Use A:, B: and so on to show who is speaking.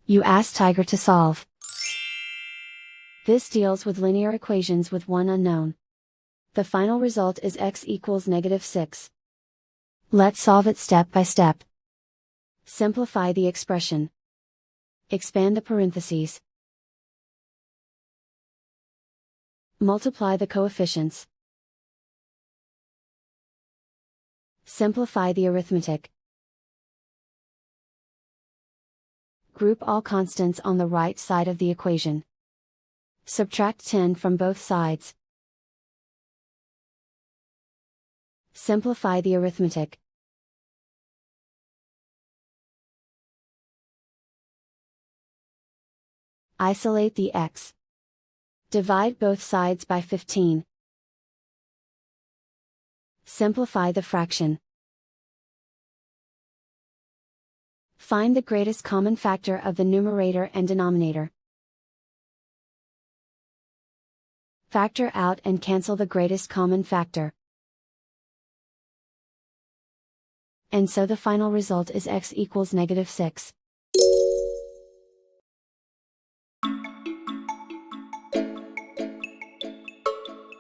A: You ask Tiger to solve. This deals with linear equations with one unknown. The final result is x equals -6. Let's solve it step by step. Simplify the expression. Expand the parentheses. Multiply the coefficients. Simplify the arithmetic. Group all constants on the right side of the equation. Subtract 10 from both sides. Simplify the arithmetic. Isolate the x. Divide both sides by 15. Simplify the fraction. Find the greatest common factor of the numerator and denominator. Factor out and cancel the greatest common factor. And so the final result is x equals -6.